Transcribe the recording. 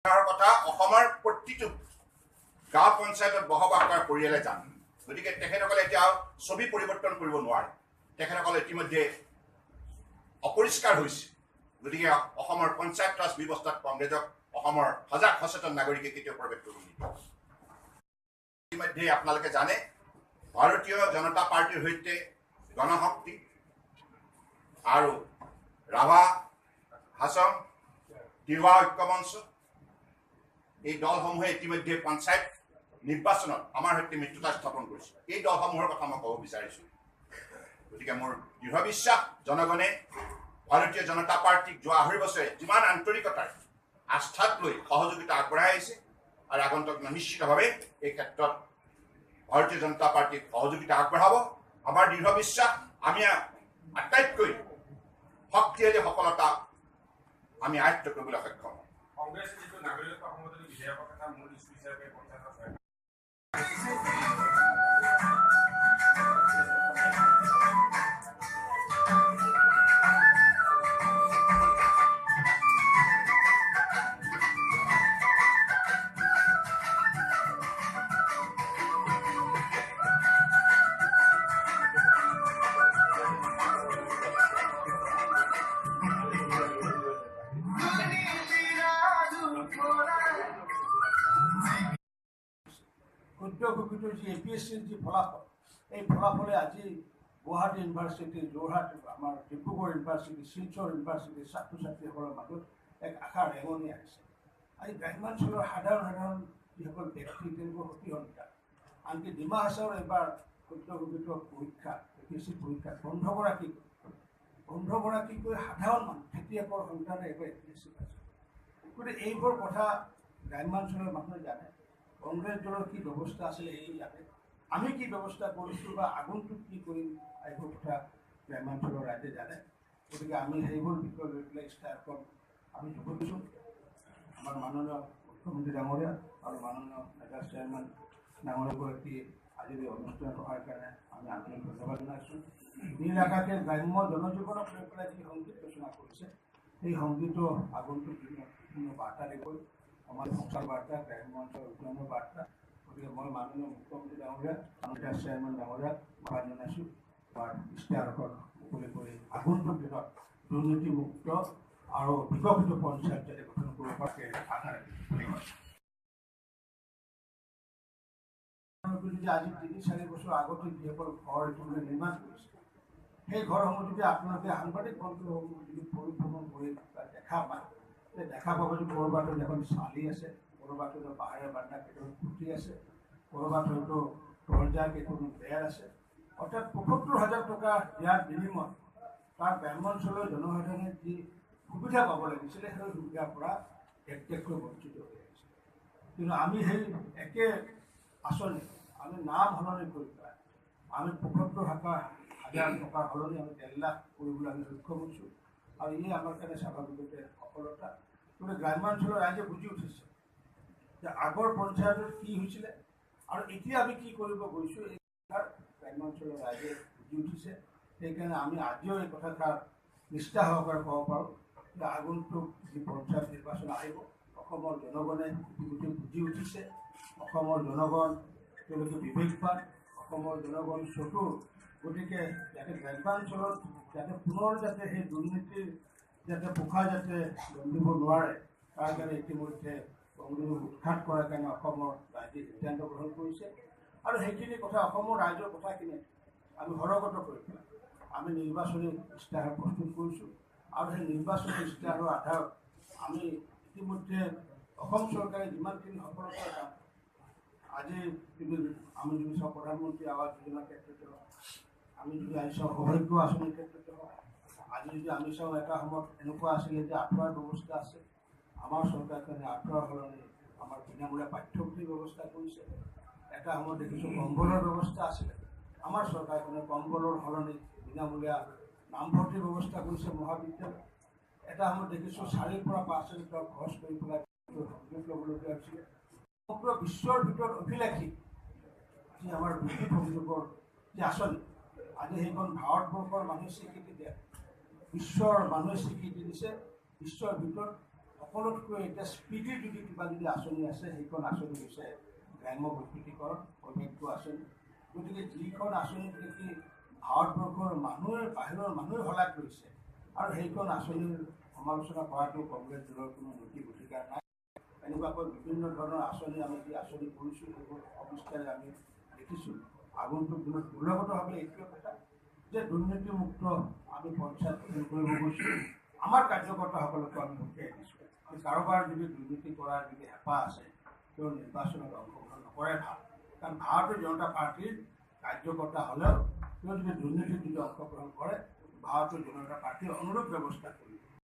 কথা অসমৰ প্ৰতিটো গাঁও পঞ্চায়তত বসবাস কৰা পৰিয়ালে জানে। গতিকে তেখেতসকলে এতিয়া ছবি পৰিৱৰ্তন কৰিব নোৱাৰে। তেখেতসকলে ইতিমধ্যে অপৰিষ্কাৰ হৈছে। গতিকে অসমৰ পঞ্চায়ত ৰাজ ব্যৱস্থাত কংগ্ৰেছক অসমৰ সজাগ সচেতন নাগৰিকে কেতিয়াও প্ৰৱেশ কৰিব নিদিয়ে। ইতিমধ্যে আপোনালোকে জানে ভাৰতীয় জনতা পাৰ্টিৰ সৈতে গণশক্তি আৰু ৰাভা হাছং তিৱা ঐক্যমঞ্চ এই দলসমূহে ইতিমধ্যে পঞ্চায়ত নিৰ্বাচনত আমাৰ সৈতে মিত্ৰতা স্থাপন কৰিছে। এই দলসমূহৰ কথা মই ক'ব বিচাৰিছোঁ। গতিকে মোৰ দৃঢ় বিশ্বাস জনগণে ভাৰতীয় জনতা পাৰ্টিক যোৱা 2.5 বছৰে যিমান আন্তৰিকতাৰ আস্থাক লৈ সহযোগিতা আগবঢ়াই আহিছে আৰু আগন্তুক নিশ্চিতভাৱে এই ক্ষেত্ৰত ভাৰতীয় জনতা পাৰ্টিক সহযোগিতা আগবঢ়াব। আমাৰ দৃঢ় বিশ্বাস আমি আটাইতকৈ শক্তিশালী সফলতা আমি আয়ত্ত কৰিবলৈ সক্ষম হ'ম। কংগ্ৰেছে যিটো নাগৰিকত্ব সংশোধনী বিধেয়কৰ এটা মূল ইস্যু হিচাপে পঞ্চায়ত ক্ষুদ্ৰ যি APSCৰ যি ফলাফল, এই ফলাফলে আজি গুৱাহাটী ইউনিভাৰ্চিটি, যোৰহাট, আমাৰ ডিব্ৰুগড় ইউনিভাৰ্চিটি, শিলচৰ ইউনিভাৰ্চিটিৰ ছাত্ৰ ছাত্ৰীসকলৰ মাজত এক আশাৰ ৰেঙনি আহিছে। আজি গ্ৰাম্যাঞ্চলৰ সাধাৰণ যিসকল ব্যক্তি তেওঁলোকৰ অতি সন্তান, আনকি ডিমা হাছাওৰ এবাৰ ক্ষুদ্ৰ পৰীক্ষা APSC পৰীক্ষা 15গৰাকীকৈ সাধাৰণ মানুহ খেতিয়কৰ সন্তানে এবাৰ APSC পাইছে। গতিকে এইবোৰ কথা গ্ৰাম্যাঞ্চলৰ মানুহে জানে। কংগ্ৰেছ দলৰ কি ব্যৱস্থা আছিলে সেইটো জানে, আমি কি ব্যৱস্থা কৰিছোঁ বা আগন্তুক কি কৰিম এইবোৰ কথা গ্ৰাম্যাঞ্চলৰ ৰাইজে জানে। গতিকে আমি সেইবোৰ বিষয় লৈ পেলাই ইস্তাহাৰখন আমি যোগ দিছোঁ। আমাৰ মাননীয় মুখ্যমন্ত্ৰী ডাঙৰীয়া আৰু মাননীয় মেগা চেয়াৰমেন ডাঙৰীয়াগৰাকী আজিৰ এই অনুষ্ঠান ৰখাৰ কাৰণে আমি আন্তৰিক ধন্যবাদ জনাইছোঁ। নীল আকাশে গ্ৰাম্য জনজীৱনক লৈ পেলাই যি সংগীত ৰচনা কৰিছে, সেই সংগীতো আগন্তুক দিনত বিভিন্ন বাৰ্তা দিব। আমাৰ সংসাৰ বাৰ্তা, গ্ৰাম্য অঞ্চল উন্নয়নৰ বাৰ্তা। গতিকে মই মাননীয় মুখ্যমন্ত্ৰী ডাঙৰীয়া, মেগা চেয়াৰমেন ডাঙৰীয়াক আহ্বান জনাইছোঁ আমাৰ ইস্তাহাৰখন মুকলি কৰি আগন্তুক দিনত দুৰ্নীতিমুক্ত আৰু বিকশিত পঞ্চায়ত যাতে গঠন কৰিব পাৰে আশা ৰাখিছোঁ। আজি 3-4 বছৰ আগতে যিসকল ঘৰ ইতিমধ্যে নিৰ্মাণ কৰিছে, সেই ঘৰসমূহ যদি আপোনালোকে সাংবাদিক বন্ধুসমূহ যদি পৰিভ্ৰমণ কৰি দেখা পায়, দেখা পাব যে ক'ৰবাত এখন চালি আছে, ক'ৰবাত পাহাৰীয়া বান্ধা কেইটামান খুঁটি আছে, ক'ৰবাত হয়তো দৰ্জা কেইখনমান বেৰ আছে। অৰ্থাৎ ৭৫,০০০ টকা দিয়াৰ বিনিময়ত তাৰ গ্ৰাম্যাঞ্চলৰ জনসাধাৰণে যি সুবিধা পাব লাগিছিলে সেই সুবিধাৰ পৰা একটেককৈ বঞ্চিত হৈ আহিছে। কিন্তু আমি সেই একে আঁচনি আমি নাম সলনি কৰি পেলাই আমি ৭৫,০০০ টকাৰ সলনি আমি ১.৫ লাখ কৰিবলৈ আমি সক্ষম হৈছোঁ। আৰু ইয়ে আমাৰ কাৰণে স্বাভাৱিকতে সফলতা। গতিকে গ্ৰাম্যাঞ্চলৰ ৰাইজে বুজি উঠিছে যে আগৰ পঞ্চায়তত কি হৈছিলে আৰু এতিয়া আমি কি কৰিব গৈছোঁ, এই কথা গ্ৰাম্যাঞ্চলৰ ৰাইজে বুজি উঠিছে। সেইকাৰণে আমি আজিও এই কথাষাৰ নিষ্ঠা সহকাৰে ক'ব পাৰোঁ যে আগন্তুক যি পঞ্চায়ত নিৰ্বাচন আহিব, অসমৰ জনগণে ইতিমধ্যে বুজি উঠিছে। অসমৰ জনগণ তেওঁলোকে বিবেকবান, অসমৰ জনগণ চতুৰ। গতিকে যাতে গ্ৰাম্যাঞ্চলত যাতে পুনৰ যাতে সেই দুৰ্নীতিৰ যাতে পোখা যাতে গন্ধিব নোৱাৰে, তাৰ কাৰণে ইতিমধ্যে কংগ্ৰেছে উৎখাত কৰাৰ কাৰণে অসমৰ ৰাইজে সিদ্ধান্ত গ্ৰহণ কৰিছে। আৰু সেইখিনি কথা অসমৰ ৰাইজৰ কথাখিনি আমি সৰগত কৰি পেলাই আমি নিৰ্বাচনী ইস্তাহাৰ প্ৰস্তুত কৰিছোঁ। আৰু সেই নিৰ্বাচনী ইস্তাহাৰৰ আধাৰত আমি ইতিমধ্যে অসম চৰকাৰে যিমানখিনি সফলতাৰ কাম আজি আমি যদি চাওঁ প্ৰধানমন্ত্ৰী আৱাস যোজনাৰ ক্ষেত্ৰতে হওক, আমি যদি আজি চাওঁ সৌভাগ্য আঁচনিৰ ক্ষেত্ৰতে হওক, আজি যদি আমি চাওঁ এটা সময়ত এনেকুৱা আছিলে যে আঁঠুৱাৰ ব্যৱস্থা আছে, আমাৰ চৰকাৰখনে আঁঠুৱাৰ সলনি আমাৰ বিনামূলীয়া পাঠ্যপুথিৰ ব্যৱস্থা কৰিছে। এটা সময়ত দেখিছোঁ কম্বলৰ ব্যৱস্থা আছিলে, আমাৰ চৰকাৰখনে কম্বলৰ সলনি বিনামূলীয়া নামভৰ্তিৰ ব্যৱস্থা কৰিছে মহাবিদ্যালয়। এটা সময়ত দেখিছোঁ 4ৰ পৰা 5 খৰচ কৰি পেলাই সংযোগ ল'বলগীয়া হৈছিলে। সমগ্ৰ বিশ্বৰ ভিতৰত অভিলাষী যি আমাৰ বিদ্যুৎ সংযোগৰ যি আঁচনি, আজি সেইখন ভাৰতবৰ্ষৰ মানুহে স্বীকৃতি দিয়ে, বিশ্বৰ মানুহে স্বীকৃতি দিছে। বিশ্বৰ ভিতৰত সকলোতকৈ এতিয়া স্পীডিৰ যদি কিবা যদি আঁচনি আছে সেইখন আঁচনি হৈছে গ্ৰাম্য বৈদ্যুতিকৰণ সৌভাগ্য আঁচনি। গতিকে যিখন আঁচনিত নেকি ভাৰতবৰ্ষৰ মানুহে বাহিৰৰ মানুহে শলাগ লৈছে আৰু সেইখন আঁচনিৰ সমালোচনা কৰাটো কংগ্ৰেছ দলৰ কোনো নৈতিক অধিকাৰ নাই। এনেকুৱাকৈ বিভিন্ন ধৰণৰ আঁচনি আমি যি আঁচনি কৰিছোঁ সেইবোৰ অবিস্তাৰে আমি দেখিছোঁ। আগন্তুক দিনত মূলগতভাৱে এইটোৱে কথা যে দুৰ্নীতিমুক্ত আমি পঞ্চায়ত কৰিব গৈছোঁ। আমাৰ কাৰ্যকৰ্তাসকলকো আমি পঠিয়াই দিছোঁ যে কাৰোবাৰ যদি দুৰ্নীতি কৰাৰ যদি হেঁপাহ আছে তেওঁ নিৰ্বাচনত অংশগ্ৰহণ নকৰে ভাল। কাৰণ ভাৰতীয় জনতা পাৰ্টীৰ কাৰ্যকৰ্তা হ'লেও তেওঁ যদি দুৰ্নীতিত যদি অংশগ্ৰহণ কৰে ভাৰতীয় জনতা পাৰ্টীৰ অনুৰূপ ব্যৱস্থা কৰিব।